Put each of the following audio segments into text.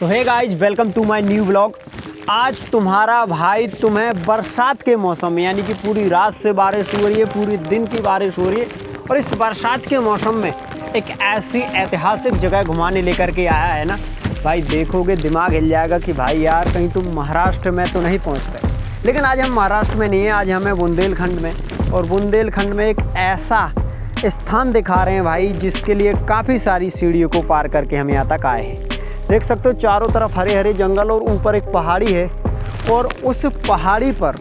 तो hey guys, welcome to my new blog. आज तुम्हारा भाई तुम्हें बरसात के मौसम में, यानी कि पूरी रात से बारिश हो रही है, पूरी दिन की बारिश हो रही है, और इस बरसात के मौसम में एक ऐसी ऐतिहासिक जगह घुमाने लेकर के आया है ना भाई। देखोगे दिमाग हिल जाएगा कि भाई यार कहीं तुम महाराष्ट्र में तो नहीं पहुँच गए। लेकिन आज हम महाराष्ट्र में नहीं हैं, आज हमें बुंदेलखंड में, और बुंदेलखंड में एक ऐसा स्थान दिखा रहे हैं भाई जिसके लिए काफ़ी सारी सीढ़ियों को पार करके हम यहाँ तक आए हैं। देख सकते हो चारों तरफ हरे हरे जंगल और ऊपर एक पहाड़ी है, और उस पहाड़ी पर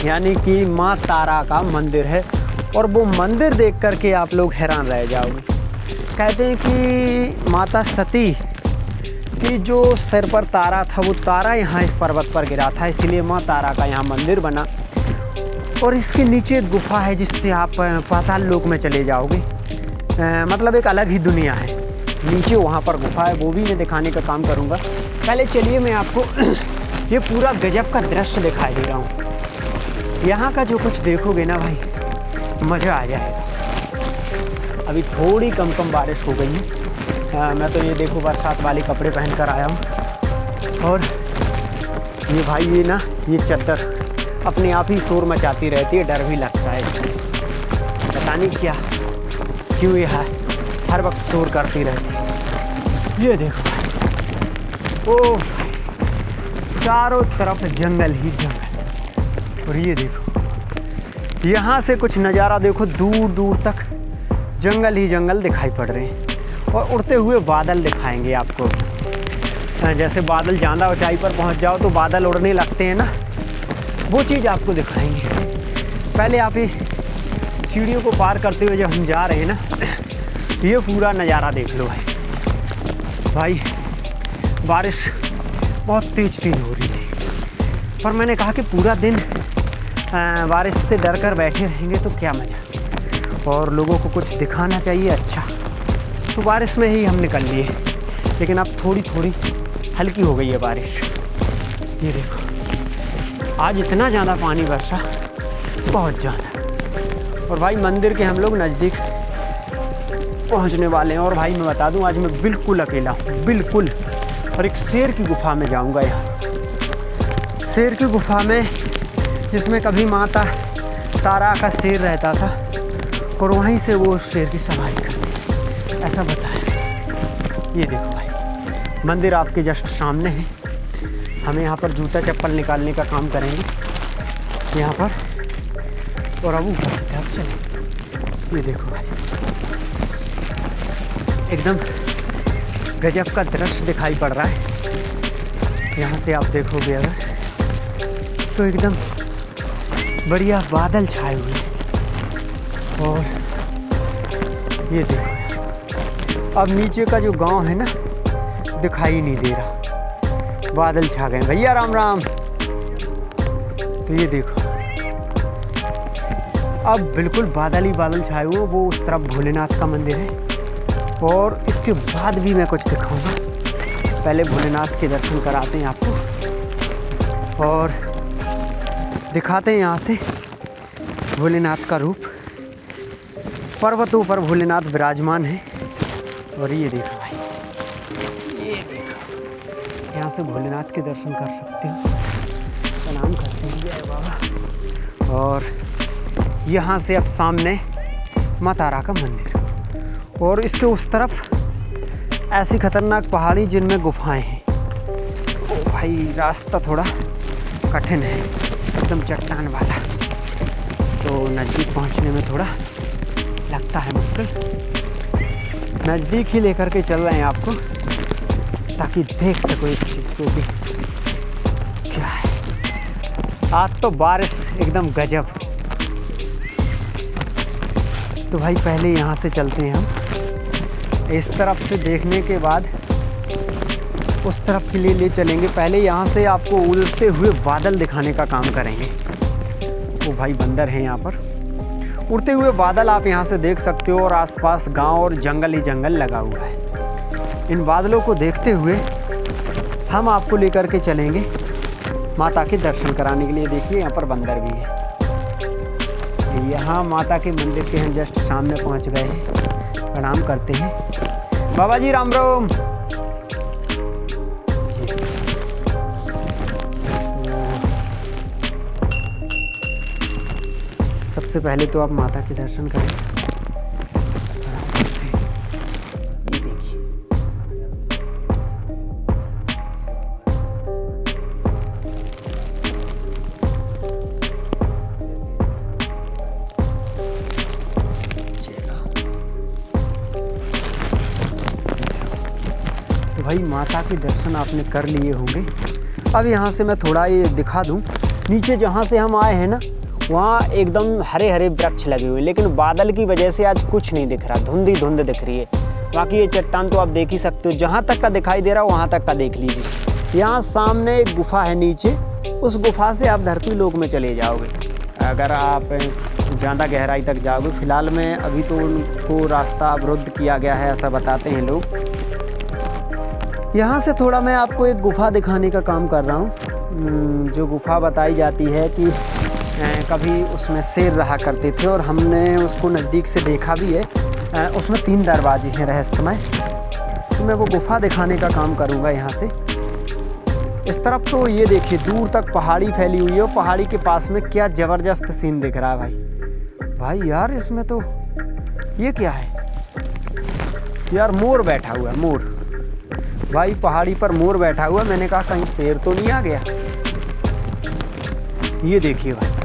यानी कि माँ तारा का मंदिर है, और वो मंदिर देख करके आप लोग हैरान रह जाओगे। कहते हैं कि माता सती की जो सिर पर तारा था वो तारा यहाँ इस पर्वत पर गिरा था, इसलिए माँ तारा का यहाँ मंदिर बना। और इसके नीचे एक गुफा है जिससे आप पाताल लोक में चले जाओगे, मतलब एक अलग ही दुनिया है। नीचे वहाँ पर गुफा है, वो भी मैं दिखाने का काम करूँगा। पहले चलिए मैं आपको ये पूरा गजब का दृश्य दिखाई दे रहा हूँ। यहाँ का जो कुछ देखोगे ना भाई, मज़ा आ जाएगा। अभी थोड़ी कम बारिश हो गई है। मैं तो ये देखो बरसात वाले कपड़े पहन कर आया हूँ, और ये भाई ये चद्दर अपने आप ही शोर मचाती रहती है, डर भी लगता है। पता नहीं क्यों ये हर वक्त शोर करती रहती है। ये देखो, ओ चारों तरफ जंगल ही जंगल, और ये देखो यहाँ से कुछ नज़ारा देखो, दूर दूर तक जंगल ही जंगल दिखाई पड़ रहे हैं। और उड़ते हुए बादल दिखाएंगे आपको। जैसे बादल ज़्यादा ऊंचाई पर पहुँच जाओ तो बादल उड़ने लगते हैं ना, वो चीज़ आपको दिखाएंगे। पहले आप ये सीढ़ियों को पार करते हुए जब हम जा रहे हैं ना, ये पूरा नज़ारा देख लो भाई। बारिश बहुत तेज़ हो रही थी, पर मैंने कहा कि पूरा दिन बारिश से डर कर बैठे रहेंगे तो क्या मज़ा, और लोगों को कुछ दिखाना चाहिए अच्छा। तो बारिश में ही हम निकल लिए, लेकिन अब थोड़ी हल्की हो गई है बारिश। ये देखो आज इतना ज़्यादा पानी बरसा, बहुत ज़्यादा। और भाई मंदिर के हम लोग नज़दीक पहुंचने वाले हैं। और भाई मैं बता दूं, आज मैं बिल्कुल अकेला हूँ, बिल्कुल। और एक शेर की गुफा में जाऊंगा। यहाँ शेर की गुफा में, जिसमें कभी माता तारा का शेर रहता था, और वहीं से वो शेर की सवारी करती, ऐसा बताया। ये देखो भाई मंदिर आपके जस्ट सामने है। हमें यहाँ पर जूता चप्पल निकालने का काम करेंगे यहाँ पर, और अब ऊपर की तरफ चलें। ये देखो भाई एकदम गजब का दृश्य दिखाई पड़ रहा है। यहाँ से आप देखोगे अगर तो एकदम बढ़िया बादल छाए हुए हैं। और ये देखो अब नीचे का जो गांव है ना दिखाई नहीं दे रहा, बादल छा गए। भैया राम राम। तो ये देखो अब बिल्कुल बादल ही बादल छाए हुए। वो उस तरफ भोलेनाथ का मंदिर है, और इसके बाद भी मैं कुछ दिखाऊंगा। पहले भोलेनाथ के दर्शन कराते हैं आपको, और दिखाते हैं यहाँ से भोलेनाथ का रूप। पर्वतों पर भोलेनाथ विराजमान है। और ये देखो भाई, ये देखो यहाँ से भोलेनाथ के दर्शन कर सकते हो, प्रणाम करते हैं जय बाबा। और यहाँ से अब सामने माँ तारा का मंदिर, और इसके उस तरफ ऐसी खतरनाक पहाड़ी जिनमें गुफाएं हैं। ओ भाई रास्ता थोड़ा कठिन है, एकदम चट्टान वाला, तो नज़दीक पहुंचने में थोड़ा लगता है मुश्किल। नज़दीक ही लेकर के चल रहे हैं आपको, ताकि देख सको इस चीज़ को भी क्या है। आज तो बारिश एकदम गजब। तो भाई पहले यहाँ से चलते हैं हम, इस तरफ से देखने के बाद उस तरफ के लिए ले चलेंगे। पहले यहाँ से आपको उड़ते हुए बादल दिखाने का काम करेंगे। वो भाई बंदर हैं यहाँ पर, उड़ते हुए बादल आप यहाँ से देख सकते हो, और आसपास गांव और जंगल ही जंगल लगा हुआ है। इन बादलों को देखते हुए हम आपको लेकर के चलेंगे माता के दर्शन कराने के लिए। देखिए यहाँ पर बंदर भी है। यहाँ माता के मंदिर के हम जस्ट सामने पहुँच गए हैं, प्रणाम करते हैं। बाबा जी राम राम। सबसे पहले तो आप माता के दर्शन करें। ये देखिए, तो भाई माता के दर्शन आपने कर लिए होंगे। अब यहाँ से मैं थोड़ा ये दिखा दूँ, नीचे जहाँ से हम आए हैं ना, वहाँ एकदम हरे हरे वृक्ष लगे हुए हैं, लेकिन बादल की वजह से आज कुछ नहीं दिख रहा, धुंध ही धुंध दिख रही है। बाकी ये चट्टान तो आप देख ही सकते हो, जहाँ तक का दिखाई दे रहा है वहाँ तक का देख लीजिए। यहाँ सामने एक गुफा है नीचे, उस गुफा से आप धरती लोक में चले जाओगे अगर आप ज़्यादा गहराई तक जाओगे। फ़िलहाल में अभी तो उनको रास्ता अवरुद्ध किया गया है, ऐसा बताते हैं लोग। यहाँ से थोड़ा मैं आपको एक गुफा दिखाने का काम कर रहा हूँ, जो गुफा बताई जाती है कि कभी उसमें शेर रहा करते थे और हमने उसको नज़दीक से देखा भी है। उसमें 3 दरवाजे हैं रहस्यमय, तो मैं वो गुफा दिखाने का काम करूँगा। यहाँ से इस तरफ तो ये देखिए दूर तक पहाड़ी फैली हुई है और पहाड़ी के पास में क्या ज़बरदस्त सीन दिख रहा है भाई यार, इसमें तो ये क्या है यार, मोर बैठा हुआ है, मोर भाई, पहाड़ी पर मोर बैठा हुआ है। मैंने कहा कहीं शेर तो नहीं आ गया। ये देखिए भाई साहब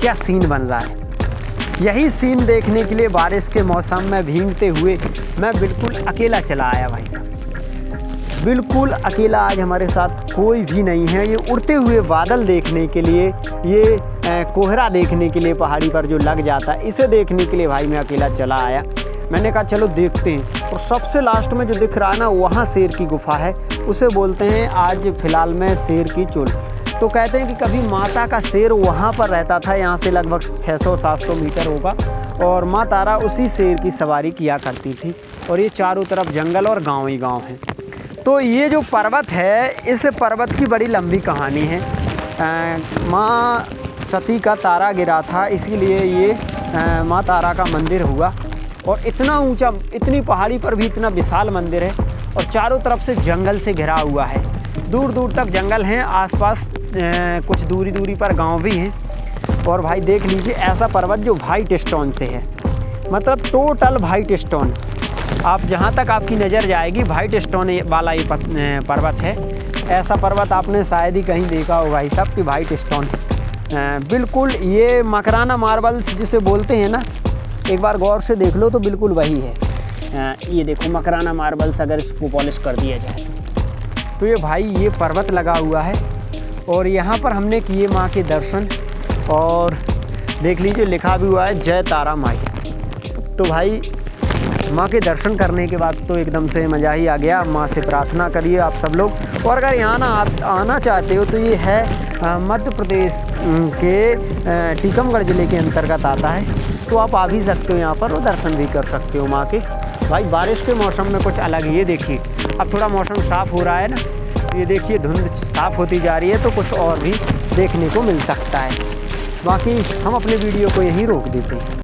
क्या सीन बन रहा है। यही सीन देखने के लिए बारिश के मौसम में भीगते हुए मैं बिल्कुल अकेला चला आया भाई साहब, बिल्कुल अकेला। आज हमारे साथ कोई भी नहीं है। ये उड़ते हुए बादल देखने के लिए, ये कोहरा देखने के लिए पहाड़ी पर जो लग जाता है, इसे देखने के लिए भाई मैं अकेला चला आया। मैंने कहा चलो देखते हैं। और सबसे लास्ट में जो दिख रहा है ना, वहाँ शेर की गुफा है, उसे बोलते हैं आज फ़िलहाल में शेर की चोली। तो कहते हैं कि कभी माता का शेर वहाँ पर रहता था, यहाँ से लगभग 600-700 मीटर होगा, और माँ तारा उसी शेर की सवारी किया करती थी। और ये चारों तरफ जंगल और गांव ही गांव हैं। तो ये जो पर्वत है, इस पर्वत की बड़ी लंबी कहानी है। माँ सती का तारा गिरा था, इसीलिए ये माँ तारा का मंदिर हुआ। और इतना ऊंचा, इतनी पहाड़ी पर भी इतना विशाल मंदिर है, और चारों तरफ से जंगल से घिरा हुआ है। दूर दूर तक जंगल हैं, आसपास कुछ दूरी पर गांव भी हैं। और भाई देख लीजिए ऐसा पर्वत जो वाइट स्टोन से है, मतलब टोटल वाइट स्टोन। आप जहां तक आपकी नज़र जाएगी वाइट स्टोन वाला ये पर्वत है। ऐसा पर्वत आपने शायद ही कहीं देखा हो भाई साहब कि वाइट स्टोन। बिल्कुल ये मकराना मार्बल्स जिसे बोलते हैं ना, एक बार गौर से देख लो तो बिल्कुल वही है। ये देखो मकराना मार्बल्स, अगर इसको पॉलिश कर दिया जाए तो ये भाई ये पर्वत लगा हुआ है। और यहाँ पर हमने किए माँ के दर्शन, और देख लीजिए लिखा भी हुआ है जय तारा माई। तो भाई माँ के दर्शन करने के बाद तो एकदम से मज़ा ही आ गया। माँ से प्रार्थना करिए आप सब लोग। और अगर यहाँ आना चाहते हो तो ये है मध्य प्रदेश के टीकमगढ़ ज़िले के अंतर्गत आता है, तो आप आ भी सकते हो यहाँ पर और दर्शन भी कर सकते हो माँ के। भाई बारिश के मौसम में कुछ अलग ही। ये देखिए अब थोड़ा मौसम साफ़ हो रहा है ना, ये देखिए धुंध साफ़ होती जा रही है, तो कुछ और भी देखने को मिल सकता है। बाकी हम अपने वीडियो को यहीं रोक देते हैं।